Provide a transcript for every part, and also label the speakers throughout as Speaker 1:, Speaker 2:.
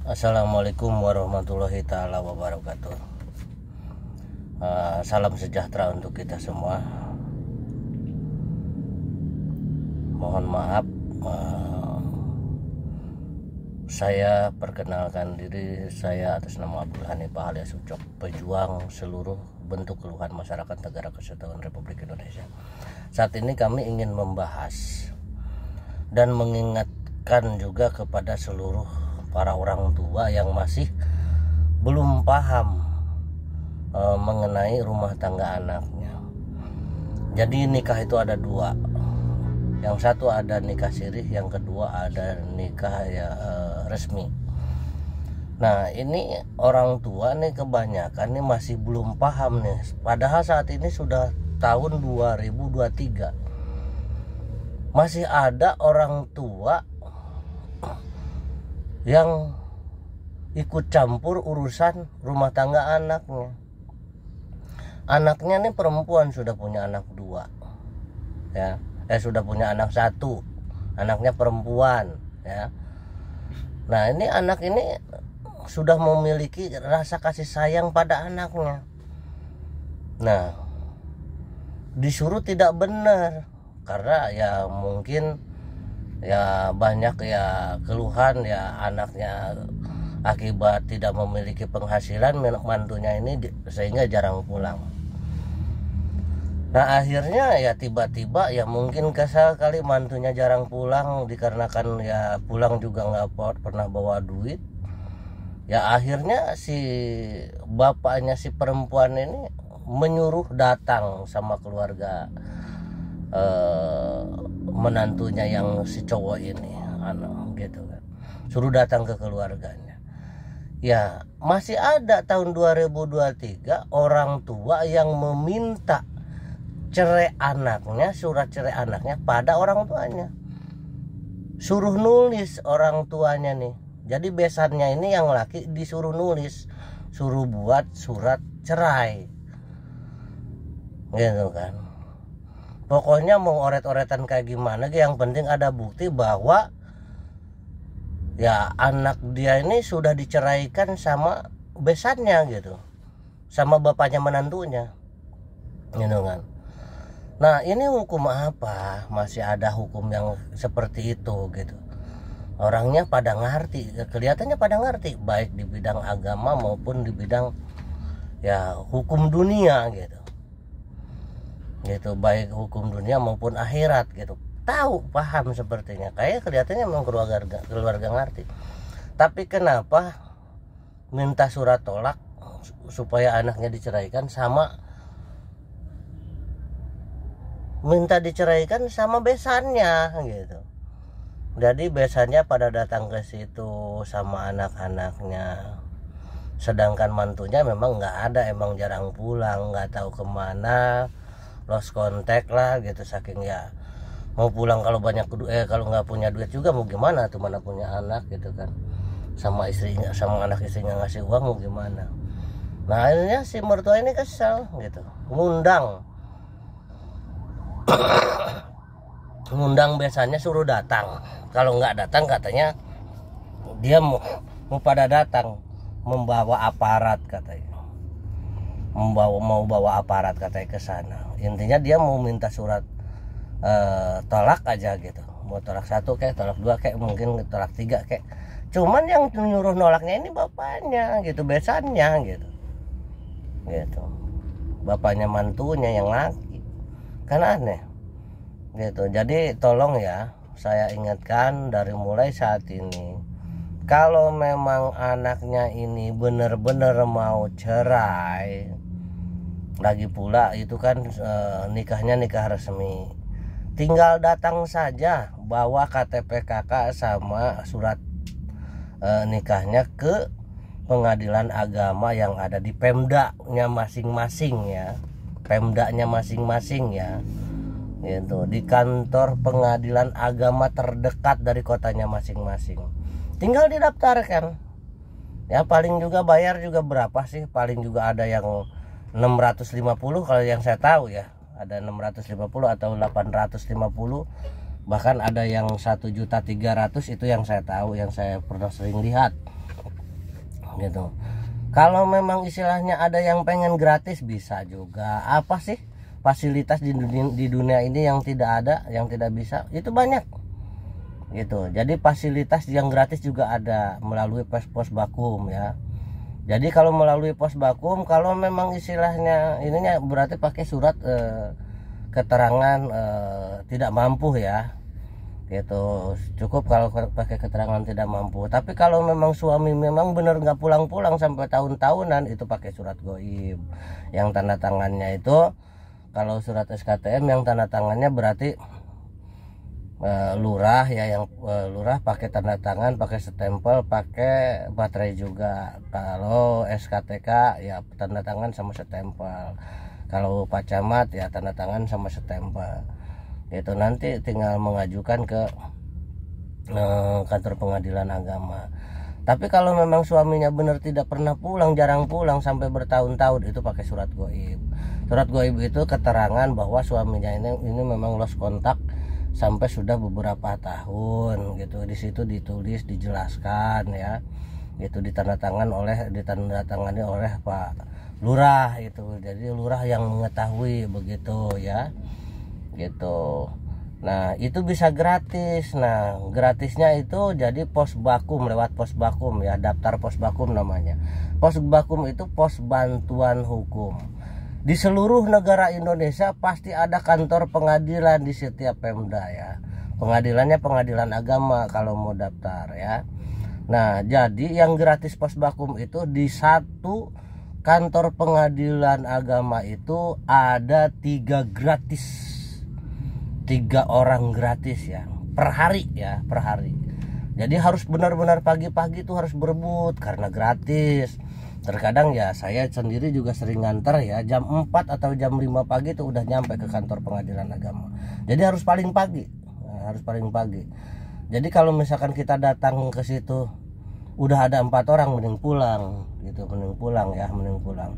Speaker 1: Assalamualaikum warahmatullahi taala wabarakatuh. Salam sejahtera untuk kita semua. Mohon maaf, saya perkenalkan diri, saya atas nama Abdul Hanifah alias Ucok, pejuang seluruh bentuk keluhan masyarakat Negara Kesatuan Republik Indonesia. Saat ini kami ingin membahas dan mengingatkan juga kepada seluruh para orang tua yang masih belum paham mengenai rumah tangga anaknya. Jadi nikah itu ada dua. Yang satu ada nikah sirih, yang kedua ada nikah resmi. Nah, ini orang tua nih kebanyakan nih masih belum paham nih. Padahal saat ini sudah tahun 2023. Masih ada orang tua yang ikut campur urusan rumah tangga anaknya. Anaknya nih perempuan, sudah punya anak dua, ya, sudah punya anak satu, anaknya perempuan, ya. Nah, ini anak ini sudah memiliki rasa kasih sayang pada anaknya. Nah, disuruh tidak benar karena ya mungkin ya banyak ya keluhan ya anaknya akibat tidak memiliki penghasilan mantunya ini sehingga jarang pulang. Nah, akhirnya ya tiba-tiba ya mungkin kesal kali mantunya jarang pulang dikarenakan ya pulang juga nggak pernah bawa duit. Ya akhirnya si bapaknya si perempuan ini menyuruh datang sama keluarga menantunya yang si cowok ini, gitu kan, suruh datang ke keluarganya. Ya masih ada tahun 2023 orang tua yang meminta cerai anaknya, surat cerai anaknya pada orang tuanya, suruh nulis orang tuanya nih. Jadi besannya ini yang laki disuruh nulis, suruh buat surat cerai, gitu kan. Pokoknya mau oret-oretan kayak gimana, yang penting ada bukti bahwa ya anak dia ini sudah diceraikan sama besannya gitu, sama bapaknya menantunya, gitu kan. Nah, ini hukum apa? Masih ada hukum yang seperti itu gitu. Orangnya pada ngerti, kelihatannya pada ngerti, baik di bidang agama maupun di bidang ya hukum dunia gitu, baik hukum dunia maupun akhirat gitu, tahu paham sepertinya, kayak kelihatannya memang keluarga ngerti. Tapi kenapa minta surat tolak supaya anaknya diceraikan sama minta diceraikan sama besannya gitu. Jadi besannya pada datang ke situ sama anak-anaknya, sedangkan mantunya memang nggak ada, emang jarang pulang, nggak tahu kemana, lost contact lah gitu, saking ya mau pulang kalau banyak kalau nggak punya duit juga mau gimana tuh, mana punya anak gitu kan, sama istrinya sama anak istrinya ngasih uang mau gimana. Nah, akhirnya si mertua ini kesel gitu, ngundang besannya suruh datang. Kalau nggak datang katanya dia mau pada datang membawa aparat katanya, mau bawa aparat katanya ke sana. Intinya dia mau minta surat tolak aja gitu, mau tolak 1 kayak tolak 2 kayak mungkin tolak 3 kayak. Cuman yang nyuruh nolaknya ini bapaknya gitu, besannya gitu, bapaknya mantunya yang laki, kan aneh gitu. Jadi tolong ya, saya ingatkan dari mulai saat ini, kalau memang anaknya ini benar-benar mau cerai, lagi pula itu kan nikahnya nikah resmi, tinggal datang saja bawa KTP kakak sama surat nikahnya ke pengadilan agama yang ada di Pemdanya masing-masing ya, Pemdanya masing-masing ya, gitu, di kantor pengadilan agama terdekat dari kotanya masing-masing. Tinggal didaftarkan ya, paling juga bayar juga berapa sih, paling juga ada yang 650 kalau yang saya tahu ya, ada 650 atau 850, bahkan ada yang 1.300.000, itu yang saya tahu, yang saya pernah sering lihat. gitu. Kalau memang istilahnya ada yang pengen gratis bisa juga. Apa sih fasilitas di dunia ini yang tidak ada, yang tidak bisa? Itu banyak gitu. Jadi fasilitas yang gratis juga ada melalui pos bakum ya. Jadi kalau melalui pos bakum, kalau memang istilahnya ininya berarti pakai surat keterangan tidak mampu ya gitu. Cukup kalau pakai keterangan tidak mampu. Tapi kalau memang suami memang benar nggak pulang-pulang sampai tahun-tahunan, itu pakai surat goib yang tanda tangannya itu. Kalau surat SKTM yang tanda tangannya berarti lurah ya, yang lurah pakai tanda tangan, pakai stempel, pakai baterai juga. Kalau SKTK ya tanda tangan sama stempel. Kalau Pak Camat ya tanda tangan sama stempel. Itu nanti tinggal mengajukan ke kantor pengadilan agama. Tapi kalau memang suaminya benar tidak pernah pulang, jarang pulang sampai bertahun-tahun, itu pakai surat goib. Surat goib itu keterangan bahwa suaminya ini memang lost kontak sampai sudah beberapa tahun gitu. Di situ ditulis, dijelaskan ya. Itu ditandatangani oleh Pak Lurah itu. Jadi lurah yang mengetahui begitu ya. Gitu. Nah itu bisa gratis. Nah gratisnya itu jadi pos bakum, lewat pos bakum ya, daftar pos bakum namanya. Pos bakum itu pos bantuan hukum. Di seluruh negara Indonesia pasti ada kantor pengadilan di setiap Pemda ya. Pengadilannya pengadilan agama kalau mau daftar ya. Nah jadi yang gratis pos bakum itu di satu kantor pengadilan agama itu ada 3 gratis. 3 orang gratis ya per hari ya, per hari. Jadi harus benar-benar pagi-pagi tuh harus berebut karena gratis. Terkadang ya saya sendiri juga sering nganter ya, jam 4 atau jam 5 pagi tuh udah nyampe ke kantor pengadilan agama. Jadi harus paling pagi. Nah, harus paling pagi. Jadi kalau misalkan kita datang ke situ udah ada 4 orang, mending pulang gitu, mending pulang ya, mending pulang.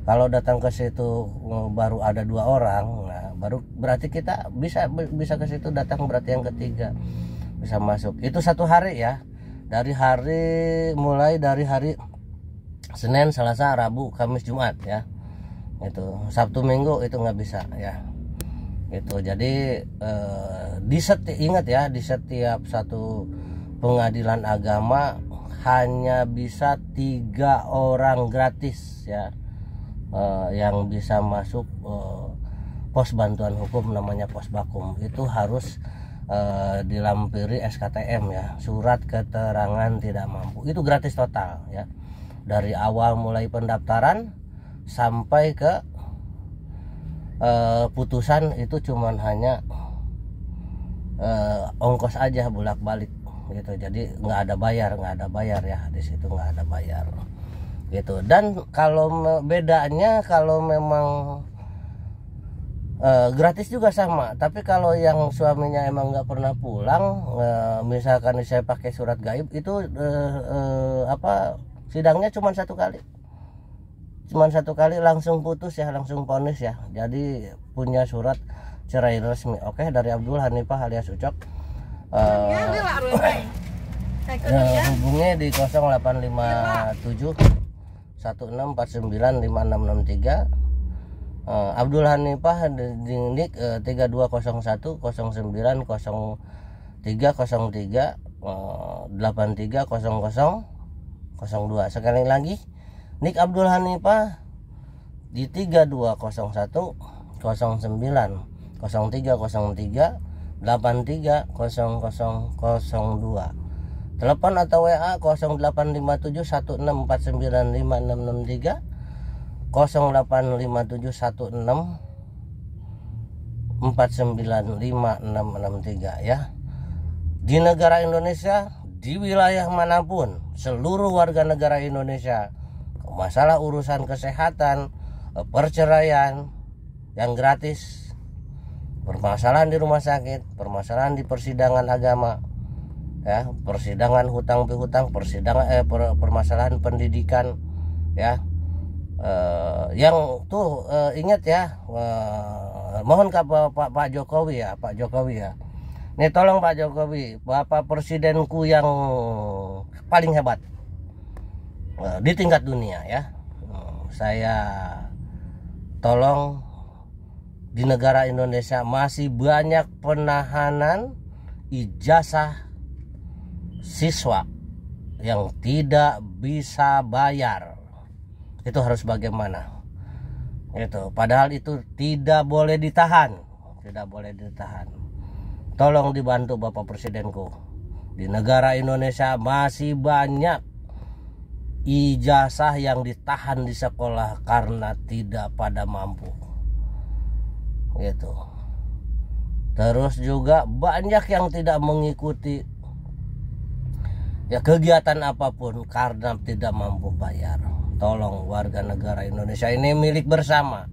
Speaker 1: Kalau datang ke situ baru ada 2 orang, nah baru berarti kita bisa ke situ datang, berarti yang ketiga bisa masuk. Itu 1 hari ya. Mulai dari hari Senin, Selasa, Rabu, Kamis, Jumat ya. Itu Sabtu Minggu itu nggak bisa ya. Itu jadi ingat ya, di setiap satu pengadilan agama hanya bisa 3 orang gratis ya. Yang bisa masuk pos bantuan hukum namanya pos bakum. Itu harus dilampiri SKTM ya, surat keterangan tidak mampu. Itu gratis total ya, dari awal mulai pendaftaran sampai ke putusan. Itu cuman hanya ongkos aja bolak-balik gitu. Jadi nggak ada bayar ya, di situ nggak ada bayar gitu. Dan kalau bedanya, kalau memang gratis juga sama, tapi kalau yang suaminya emang nggak pernah pulang, misalkan saya pakai surat gaib itu sidangnya cuma 1 kali, langsung putus ya, langsung vonis ya. Jadi punya surat cerai resmi. Oke, dari Abdul Hanifah alias Ucok. Hubungi di 0857 16495663. Abdul Hanifah di NIK 3201 09 0303 830002. Sekali lagi, NIK Abdul Hanifah di 3201 09 0303 830002. Telepon atau WA 0857 16495663, 0857 16495663 ya. Di negara Indonesia, di wilayah manapun, seluruh warga negara Indonesia, masalah urusan kesehatan, perceraian yang gratis, permasalahan di rumah sakit, permasalahan di persidangan agama ya, persidangan hutang piutang, permasalahan pendidikan ya, yang tuh ingat ya, mohon ke Pak Jokowi ya, nih tolong Pak Jokowi, Bapak presidenku yang paling hebat di tingkat dunia ya. Saya tolong, di negara Indonesia masih banyak penahanan ijazah siswa yang tidak bisa bayar. Itu harus bagaimana? Itu padahal itu tidak boleh ditahan, tidak boleh ditahan. Tolong dibantu Bapak Presidenku. Di negara Indonesia masih banyak ijazah yang ditahan di sekolah karena tidak pada mampu. Gitu. Terus juga banyak yang tidak mengikuti ya kegiatan apapun karena tidak mampu bayar. Tolong, warga negara Indonesia ini milik bersama,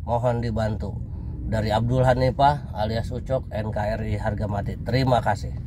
Speaker 1: mohon dibantu. Dari Abdul Hanifah alias Ucok, NKRI harga mati. Terima kasih.